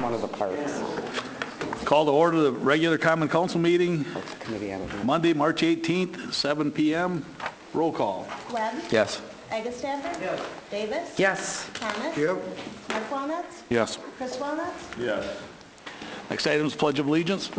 one of the parks. Call to order the regular common council meeting, Committee on it. Monday, March 18th, 7 p.m. Roll call. Webb? Yes. Eggestafford? Yes. Davis? Yes. Thomas? Yep. Mark Walnuts? Yes. Chris Walnuts? Yes. Next item is Pledge of Allegiance.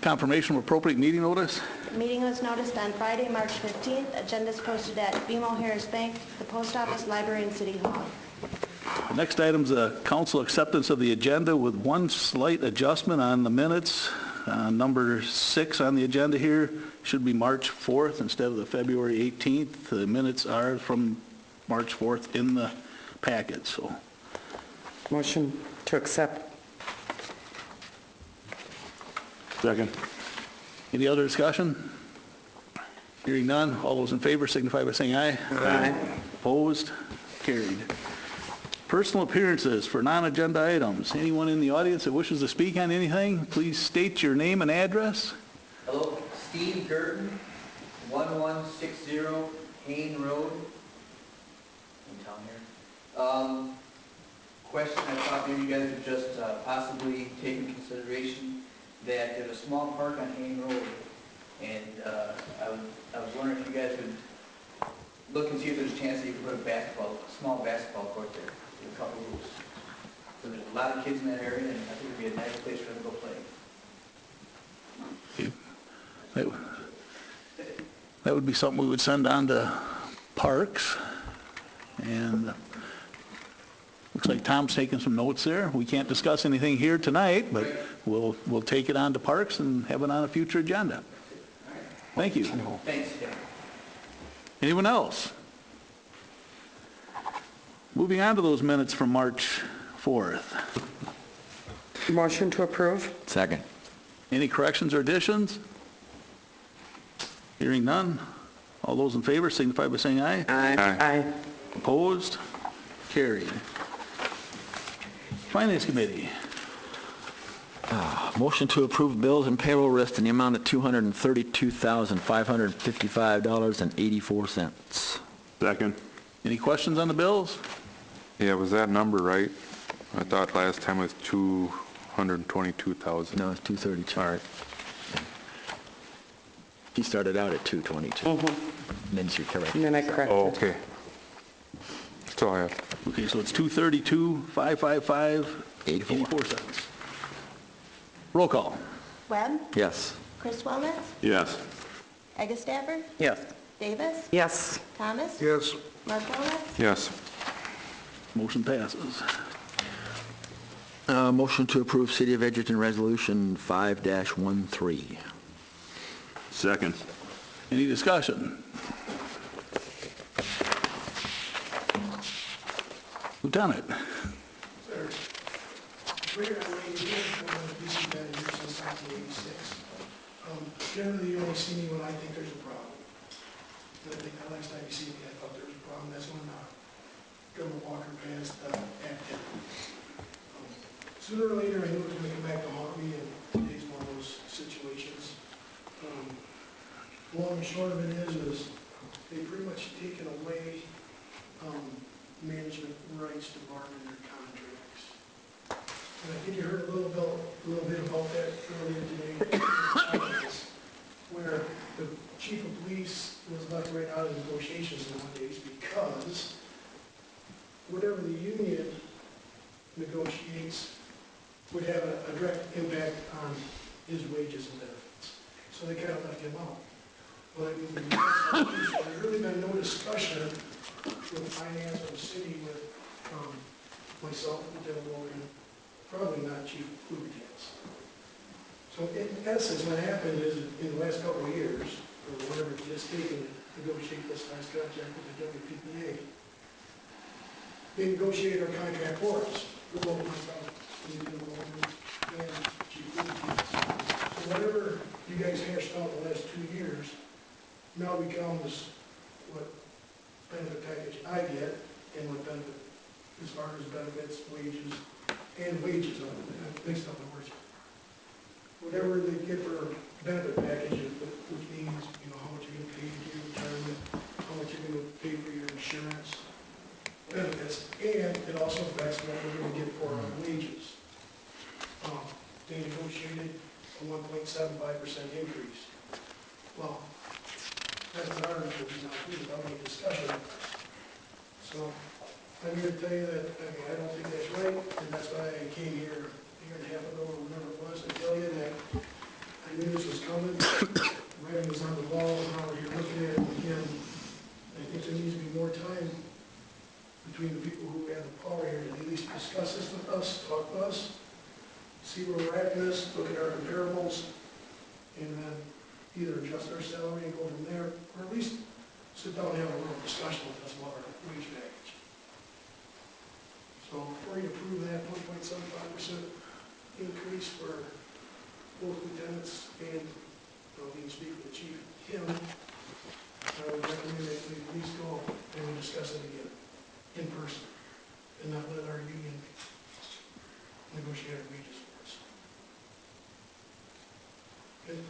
Confirmation of appropriate meeting notice. The meeting was noticed on Friday, March 15th. Agenda is posted at BMO Harris Bank, the Post Office, Library, and City Hall. The next item is a council acceptance of the agenda with one slight adjustment on the minutes. Number 6 on the agenda here should be March 4th instead of the February 18th. The minutes are from March 4th in the packet, so. Motion to accept. Second. Any other discussion? Hearing none, all those in favor signify by saying aye. Aye. Opposed? Carried. Personal appearances for non-agenda items. Anyone in the audience that wishes to speak on anything, please state your name and address. Hello, Steve Gurton, 1160 Hayne Road, in town here. Question, I thought maybe you guys would just possibly take into consideration that there's a small park on Hayne Road, and I was wondering if you guys would look and see if there's a chance that you could put a small basketball court there with a couple hoops. So there's a lot of kids in that area, and I think it'd be a nice place for them to go play. That would be something we would send on to Parks. And looks like Tom's taking some notes there. We can't discuss anything here tonight, but we'll take it on to Parks and have it on a future agenda. Thank you. Thanks. Yeah. Anyone else? Moving on to those minutes from March 4th. Motion to approve. Second. Any corrections or additions? Hearing none. All those in favor signify by saying aye. Aye. Aye. Opposed? Carried. Finance Committee. Motion to approve bills and payroll list in the amount of $232,555.84. Second. Any questions on the bills? Yeah, was that number right? I thought last time it was 222,000. No, it's 232. All right. He started out at 222. Then she corrected. And then I corrected. Oh, okay. That's all I have. Okay, so it's 232,555.84 cents. Roll call. Webb? Yes. Chris Walnuts? Yes. Eggestafford? Yes. Davis? Yes. Thomas? Yes. Mark Walnuts? Yes. Motion passes. Motion to approve City of Edgerton Resolution 5-13. Second. Any discussion? Lieutenant. Sir, greater on Lady Bishop been here since 1986. Generally, you only see me when I think there's a problem. And I think the last time you see me, I thought there was a problem. That's when Governor Walker passed Act 10. Sooner or later, I knew it was going to come back to haunt me, and today's one of those situations. Long and short of it is they've pretty much taken away management rights to bargain their contracts. And I think you heard a little bit about that earlier today, where the chief of police was left right out of negotiations nowadays because whatever the union negotiates would have a direct impact on his wages and benefits. So they kind of left him out. But there's really been no discussion with finance or the city with myself, Lieutenant Logan, probably not Chief Klubertans. So in essence, what happened is in the last couple of years, or whatever it is taken to negotiate this last contract with the WPPA, they negotiated our contract for us, for both myself, Lieutenant Logan, and Chief Klubertans. So whatever you guys hashed out the last 2 years now becomes what benefit package I get and what benefit is far as benefits, wages, and wages, I mixed up the words. Whatever they get for benefit package, which means, you know, how much you're gonna pay for your retirement, how much you're gonna pay for your insurance, benefits, and it also affects what we're gonna get for our wages. They negotiated a 1.75% increase. Well, that's an article we not do without any discussion. So I'm here to tell you that, I don't think that's right, and that's why I came here a year and a half ago, or whatever it was, to tell you that I knew this was coming. Writing was on the wall, and now we're here looking at it again. I think there needs to be more time between the people who have the power here to at least discuss this with us, talk to us, see where we're at in this, look at our comparables, and then either adjust our salary and go from there, or at least sit down and have a little discussion with us about our wage package. So before you approve that 1.75% increase for both lieutenants and, we can speak with the chief, him, I would recommend that we at least go and we discuss it again, in person, and not let our union negotiate our wages for us. Okay?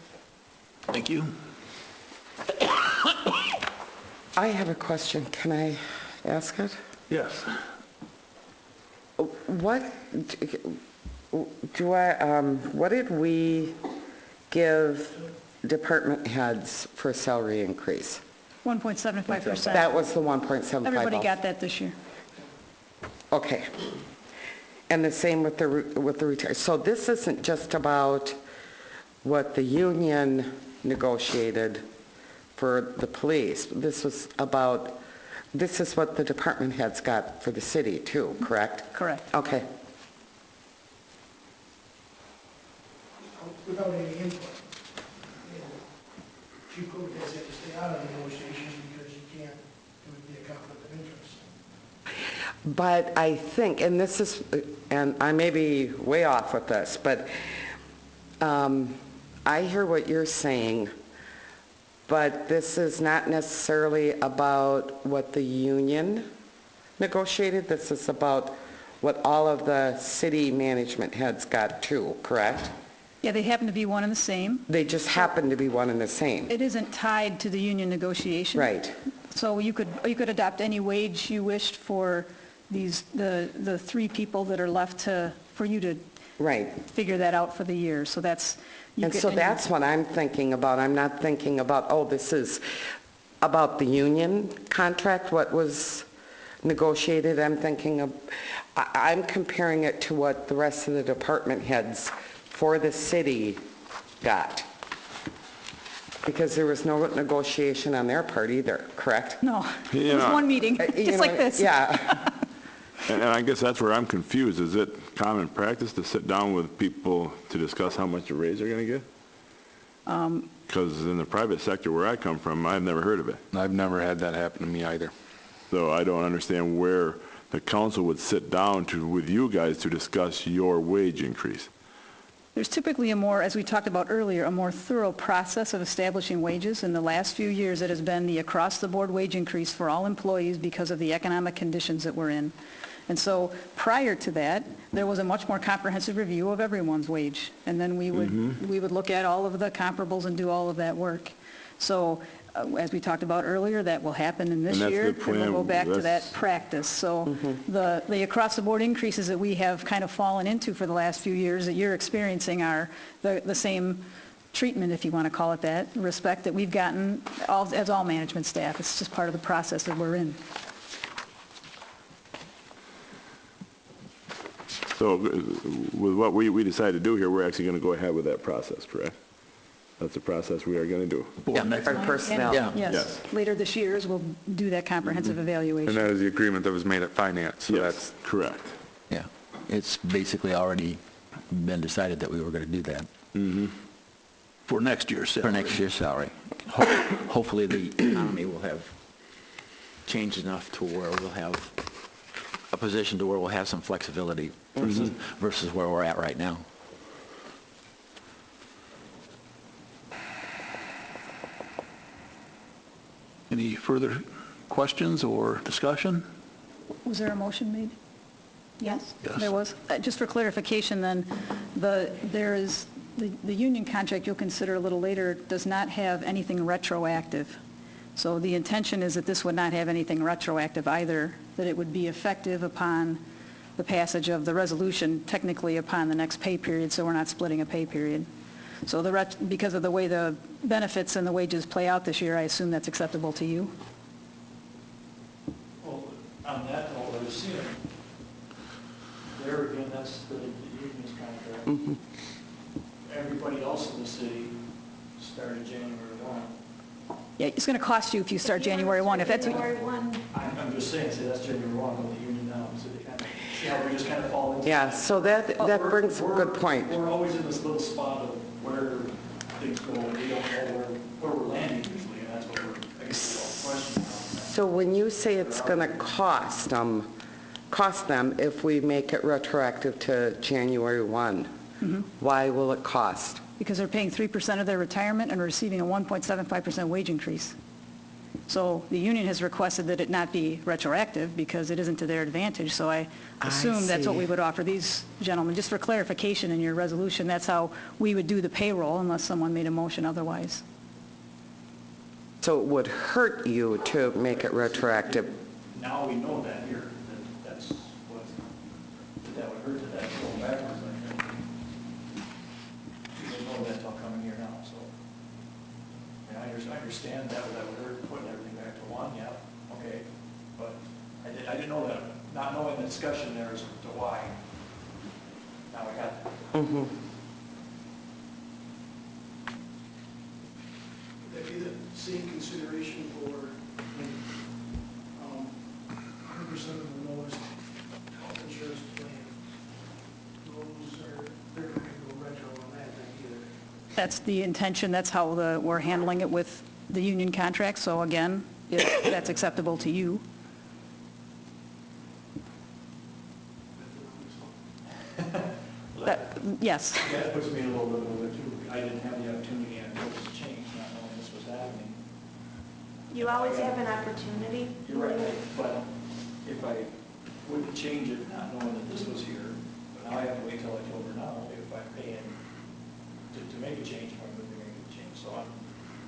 Thank you. I have a question. Can I ask it? Yes. What what did we give department heads for salary increase? 1.75%. That was the 1.75. Everybody got that this year. Okay. And the same with the retire. So this isn't just about what the union negotiated for the police. This is what the department heads got for the city too, correct? Correct. Okay. Without any input. Chief Code has to stay out of the negotiations because you can't, it would be a conflict of interest. But I think, and this is, and I may be way off with this, but I hear what you're saying, but this is not necessarily about what the union negotiated. This is about what all of the city management heads got too, correct? Yeah, they happen to be one and the same. They just happen to be one and the same. It isn't tied to the union negotiation. Right. So you could adopt any wage you wished for the three people that are left for you to Right. figure that out for the year. So that's... And so that's what I'm thinking about. I'm not thinking about, oh, this is about the union contract, what was negotiated. I'm thinking of, I'm comparing it to what the rest of the department heads for the city got. Because there was no negotiation on their part either, correct? No, it was one meeting, just like this. Yeah. And I guess that's where I'm confused. Is it common practice to sit down with people to discuss how much a raise they're going to get? Because in the private sector where I come from, I've never heard of it. I've never had that happen to me either. So I don't understand where the council would sit down with you guys to discuss your wage increase. There's typically a more, as we talked about earlier, a more thorough process of establishing wages. In the last few years, it has been the across-the-board wage increase for all employees because of the economic conditions that we're in. And so prior to that, there was a much more comprehensive review of everyone's wage. And then we would look at all of the comparables and do all of that work. So as we talked about earlier, that will happen in this And that's year. the plan. And we'll go back to that That's- practice. So the across-the-board increases that we have kind of fallen into for the last few years that you're experiencing are the same treatment, if you want to call it that, respect that we've gotten as all management staff. It's just part of the process that we're in. So with what we decided to do here, we're actually going to go ahead with that process, correct? That's the process we are going to do. Yeah, our personnel. Yeah. Yes. Yes. Later this year, we'll do that comprehensive evaluation. And that is the agreement that was made at finance, so Yes, that's, correct. Yeah, it's basically already been decided that we were going to do that For next year's for salary. next year's salary. Hopefully, the economy will have changed enough to where we'll have a position to where we'll have some flexibility versus where we're at right now. Any further questions or discussion? Was there a motion made? Yes? Yes. There was. Just for clarification then, the union contract you'll consider a little later does not have anything retroactive. So the intention is that this would not have anything retroactive either, that it would be effective upon the passage of the resolution, technically upon the next pay period, so we're not splitting a pay period. So because of the way the benefits and the wages play out this year, I assume that's acceptable to you? Well, on that note, I was seeing, there again, that's the union's contract. Everybody else in the city started January 1. Yeah, it's going to cost you if you start January 1. If that's, January 1. I'm just saying, say that's January 1 with the union now, so they kind of, see how we just kind of fall into. Yeah, so that brings a good point. We're always in this little spot of where things go, and we don't know where we're landing usually, and that's what we're, I guess, we're all questioning about. So when you say it's going to cost them if we make it retroactive to January 1, why will it cost? because they're paying 3% of their retirement and receiving a 1.75% wage increase. So the union has requested that it not be retroactive because it isn't to their advantage. So I assume that's what see. we would offer these gentlemen. Just for clarification in your resolution, that's how we would do the payroll unless someone made a motion otherwise. So it would hurt you to make it retroactive. Now we know that here, that's what, that would hurt, that's going backwards, I think. We didn't know that till coming here now, so. I mean, I understand that would hurt, putting everything back to 1, yeah, okay. But I didn't know that, not knowing the discussion there as to why. Now I got that. Mm-hmm. Would that be the same consideration for 100% of the lowest health insurance plan? Those are, they're not going to go retro on that either. That's the intention. That's how we're handling it with the union contract. So again, if that's acceptable to you. Yes. Yeah, that puts me in a little bit of a too. I didn't have the opportunity and it was changed, not knowing this was happening. You always have an opportunity. You're right, but if I wouldn't change it, not knowing that this was here, but now I have to wait till October now if I'm paying to make a change, if I'm going to make a change. So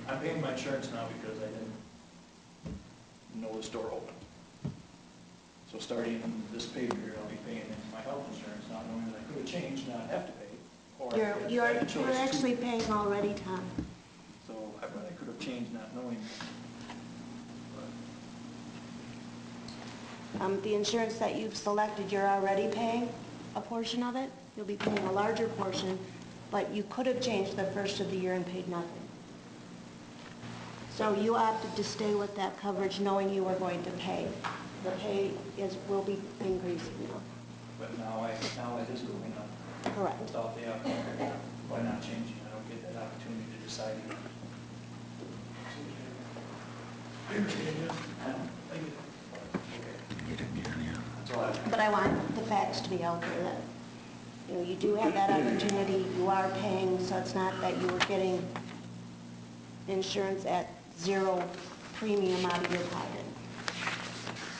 I'm paying my insurance now because I didn't know the store opened. So starting this pay period, I'll be paying into my health insurance, not knowing that I could have changed, not have to pay. Or I You're had a choice to. actually paying already, Tom. So I could have changed not knowing. But The insurance that you've selected, you're already paying a portion of it. You'll be paying a larger portion, but you could have changed the first of the year and paid nothing. So you opted to stay with that coverage knowing you were going to pay. The pay will be increasing now. But now it is going up. Correct. Without the opportunity, by not changing, I don't get that opportunity to decide. I understand you. That's all I have. But I want the facts to be out there that, you do have that opportunity, you are paying, so it's not that you were getting insurance at zero premium out of your pocket.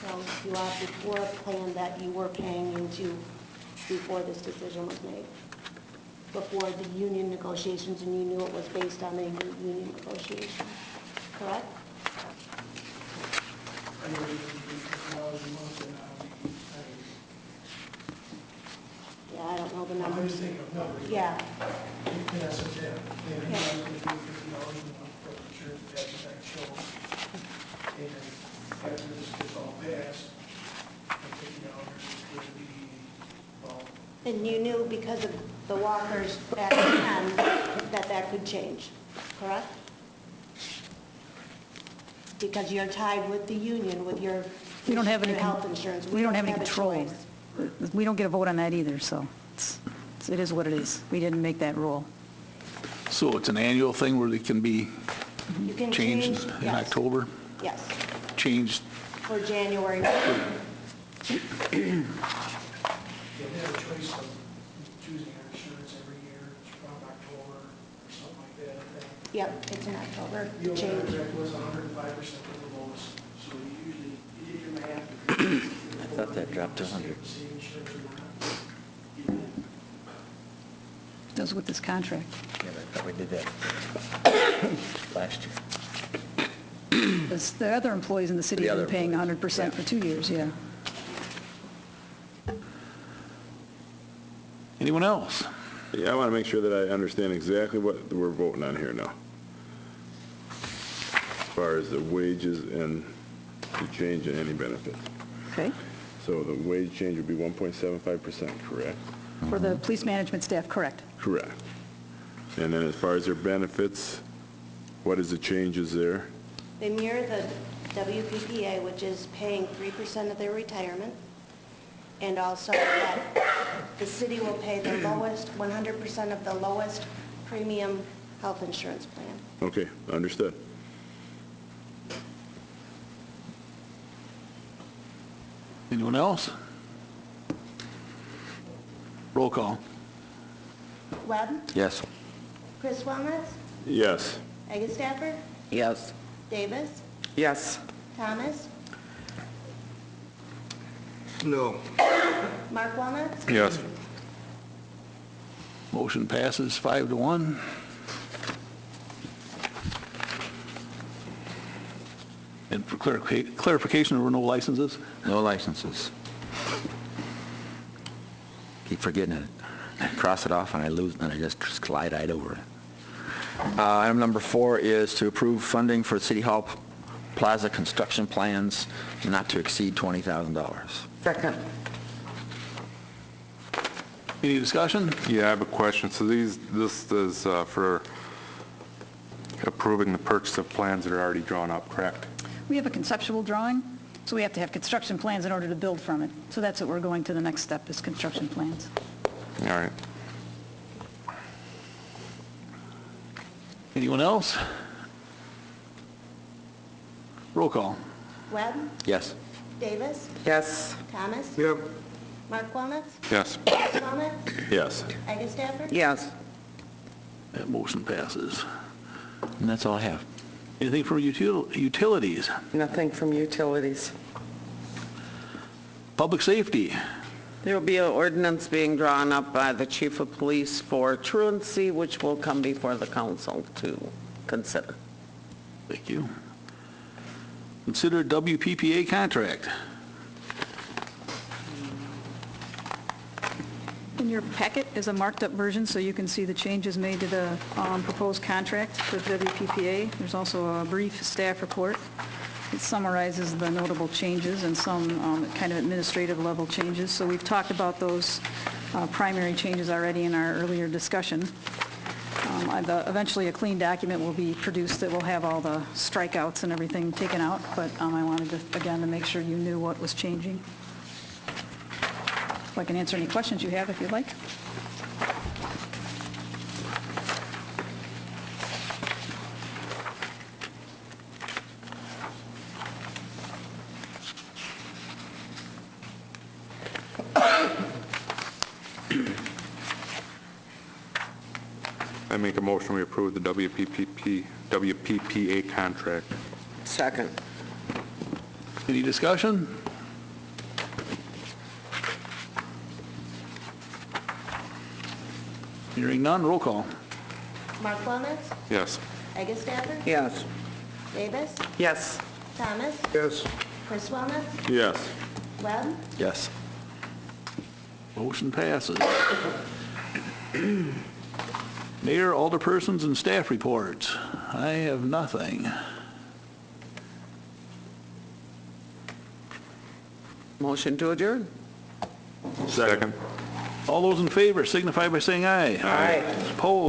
So you opted for a plan that you were paying into before this decision was made, before the union negotiations, and you knew it was based on a union negotiation, correct? I know you $50 a month and Yeah, I don't know the I'm just numbers. thinking of numbers. Yeah, In essence, yeah. Maybe you guys would do $50 a month for insurance that shows. And after this gets all passed, the $50 is going to be, well, and you knew because of the walkers back then that could change, correct? Because you're tied with the union, with your We don't have any, your health insurance. we don't have any a control. choice. We don't get a vote on that either, so it is what it is. We didn't make that rule. So it's an annual thing where it can be You can changed change, in yes. October? Yes, Changed, for January. you have a choice of choosing your insurance every year, it's around October or something like that, I think. Yep, it's in October. The old Change. contract was 105% of the lowest, so you usually, you did your math, thought that dropped to 100. Same insurance or not. Does with this contract. Yeah, but I thought we did that last year. The other employees in the city The have other been paying employees, 100% for 2 years, yeah. Anyone else? Yeah, I want to make sure that I understand exactly what we're voting on here now. As far as the wages and the change in any benefits. Okay? So the wage change would be 1.75%, correct? For the police management staff, correct. Correct. And then as far as their benefits, what is the changes there? They mirror the WPPA, which is paying 3% of their retirement, and also that the city will pay the lowest, 100% of the lowest premium health insurance plan. Okay, understood. Anyone else? Roll call. Webb? Yes. Chris Wellnuts? Yes. Eggleston Stafford? Yes. Davis? Yes. Thomas? No. Mark Wellnuts? Yes. Motion passes 5-1. And for clarification, there were no licenses? No licenses. Keep forgetting it. I cross it off and I lose, and I just slide right over it. Item number 4 is to approve funding for City Hall Plaza construction plans not to exceed $20,000. Second. Any discussion? Yeah, I have a question. So this is for approving the purchase of plans that are already drawn up, correct? We have a conceptual drawing, so we have to have construction plans in order to build from it. So that's what we're going to the next step, is construction plans. All right. Anyone else? Roll call. Webb? Yes. Davis? Yes. Thomas? Yep. Mark Wellnuts? Yes. Chris Wellnuts? Yes. Eggleston Stafford? Yes. That motion passes. And that's all I have. Anything from utilities? Nothing from utilities. Public safety? There will be an ordinance being drawn up by the chief of police for truancy, which will come before the council to consider. Thank you. Consider WPPA contract. In your packet is a marked-up version, so you can see the changes made to the proposed contract with WPPA. There's also a brief staff report. It summarizes the notable changes and some kind of administrative level changes. So we've talked about those primary changes already in our earlier discussion. Eventually, a clean document will be produced that will have all the strikeouts and everything taken out, but I wanted to, again, to make sure you knew what was changing. So I can answer any questions you have if you'd like. I make a motion we approve the WPPA contract. Second. Any discussion? Hearing none, roll call. Mark Wellnuts? Yes. Eggleston Stafford? Yes. Davis? Yes. Thomas? Yes. Chris Wellnuts? Yes. Webb? Yes. Motion passes. Mayor, alderpersons, and staff reports. I have nothing. Motion to adjourn. Second. All those in favor signify by saying aye. Aye. Opposed?